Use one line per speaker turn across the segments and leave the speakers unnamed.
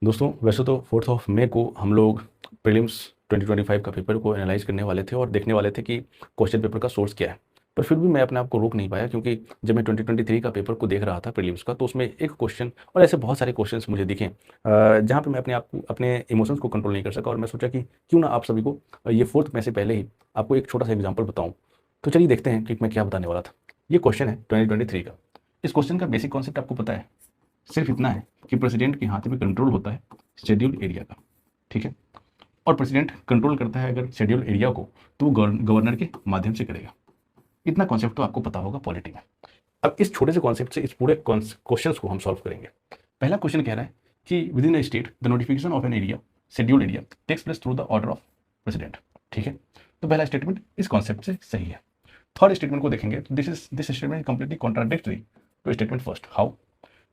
दोस्तों वैसे तो 4 मई को हम लोग प्रीलिम्स 2025 का पेपर को एनालाइज करने वाले थे और देखने वाले थे कि क्वेश्चन पेपर का सोर्स क्या है। पर फिर भी मैं अपने आप को रोक नहीं पाया, क्योंकि जब मैं 2023 का पेपर को देख रहा था प्रीलिम्स का, तो उसमें एक क्वेश्चन और ऐसे बहुत सारे क्वेश्चंस मुझे दिखे जहाँ पे मैं अपने आप को, अपने इमोशंस को कंट्रोल नहीं कर सका। और मैं सोचा कि क्यों ना आप सभी को ये 4 मई से पहले ही आपको एक छोटा सा एग्जाम्पल बताऊँ। तो चलिए देखते हैं कि मैं क्या बताने वाला था। ये क्वेश्चन है 2023 का। इस क्वेश्चन का बेसिक कॉन्सेप्ट आपको पता है, सिर्फ इतना है कि प्रेसिडेंट के हाथ में कंट्रोल होता है शेड्यूल एरिया का, ठीक है। और प्रेसिडेंट कंट्रोल करता है अगर शेड्यूल एरिया को, तो वो गवर्नर के माध्यम से करेगा। इतना कॉन्सेप्ट तो आपको पता होगा पॉलिटी में। अब इस छोटे से कॉन्सेप्ट से इस पूरे क्वेश्चन को हम सॉल्व करेंगे। पहला क्वेश्चन कह रहा है कि within a state the notification of an area schedule area takes place through the order of president, ठीक है। तो पहला स्टेटमेंट इस कॉन्सेप्ट से सही है। थर्ड स्टेटमेंट को देखेंगे तो this statement completely contradictory to statement first. How?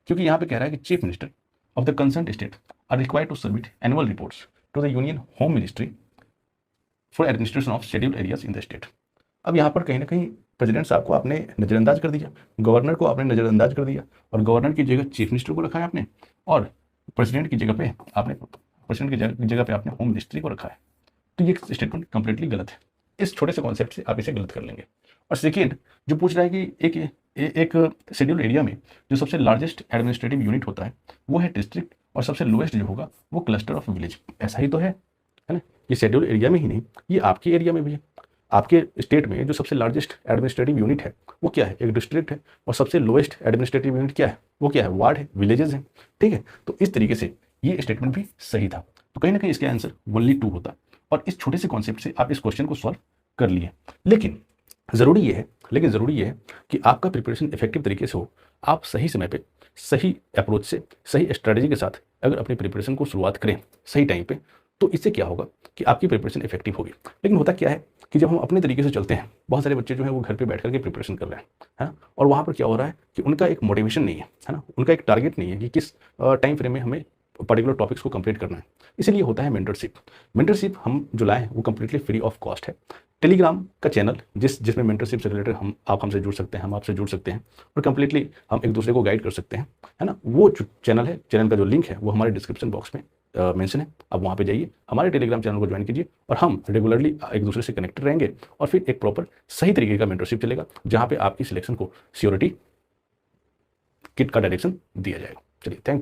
क्योंकि यहाँ पे कह रहा है कि chief minister of the concern state are required to submit annual reports to the union home ministry for administration of scheduled areas in the state. अब यहाँ पर कहीं ना कहीं प्रेसिडेंट साहब को आपने नज़रअंदाज कर दिया, गवर्नर को आपने नज़रअंदाज कर दिया, और गवर्नर की जगह चीफ मिनिस्टर को रखा है आपने, और प्रेसिडेंट की जगह पे आपने आपने होम मिनिस्ट्री को रखा है। तो ये स्टेटमेंट कंप्लीटली गलत है। इस छोटे से कॉन्सेप्ट से आप इसे गलत कर लेंगे। और सेकेंड, जो पूछ रहा है कि एक शेड्यूल एरिया में जो सबसे लार्जेस्ट एडमिनिस्ट्रेटिव यूनिट होता है वो है डिस्ट्रिक्ट, और सबसे लोएस्ट जो होगा वो क्लस्टर ऑफ विलेज। ऐसा ही तो है ना? ये शेड्यूल एरिया में ही नहीं, ये आपके एरिया में भी है। आपके स्टेट में जो सबसे लार्जेस्ट एडमिनिस्ट्रेटिव यूनिट है वो क्या है? एक डिस्ट्रिक्ट है। और सबसे लोएस्ट एडमिनिस्ट्रेटिव यूनिट क्या है? वो क्या है? वार्ड है, विलेजेस हैं, ठीक है। तो इस तरीके से ये स्टेटमेंट भी सही था। तो कहीं ना कहीं इसका आंसर ओनली 2 होता। और इस छोटे से कॉन्सेप्ट से आप इस क्वेश्चन को सॉल्व कर लिए। लेकिन ज़रूरी ये है कि आपका प्रिपरेशन इफेक्टिव तरीके से हो। आप सही समय पे, सही अप्रोच से, सही स्ट्रेटजी के साथ अगर अपनी प्रिपरेशन को शुरुआत करें सही टाइम पे, तो इससे क्या होगा कि आपकी प्रिपरेशन इफेक्टिव होगी। लेकिन होता क्या है कि जब हम अपने तरीके से चलते हैं, बहुत सारे बच्चे जो हैं वो घर पे बैठ करके प्रिपरेशन कर रहे हैं, है ना। और वहाँ पर क्या हो रहा है कि उनका एक मोटिवेशन नहीं है ना, उनका एक टारगेट नहीं है कि किस टाइम फ्रेम में हमें पर्टिकुलर टॉपिक्स को कंप्लीट करना है। इसीलिए होता है मेंटरशिप हम जो लाए वो कंप्लीटली फ्री ऑफ कॉस्ट है। टेलीग्राम का चैनल जिसमें मेंटरशिप से रिलेटेड आप हमसे जुड़ सकते हैं, हम आपसे जुड़ सकते हैं, और कंप्लीटली हम एक दूसरे को गाइड कर सकते हैं, है ना। वो जो चैनल का जो लिंक है वो हमारे डिस्क्रिप्शन बॉक्स में मेंशन है। आप वहाँ पे जाइए, हमारे टेलीग्राम चैनल को ज्वाइन कीजिए, और हम रेगुलरली एक दूसरे से कनेक्टेड रहेंगे, और फिर एक प्रॉपर सही तरीके का मेंटरशिप चलेगा, जहाँ पे आपकी सिलेक्शन को श्योरिटी किट का डायरेक्शन दिया जाएगा। चलिए, थैंक यू।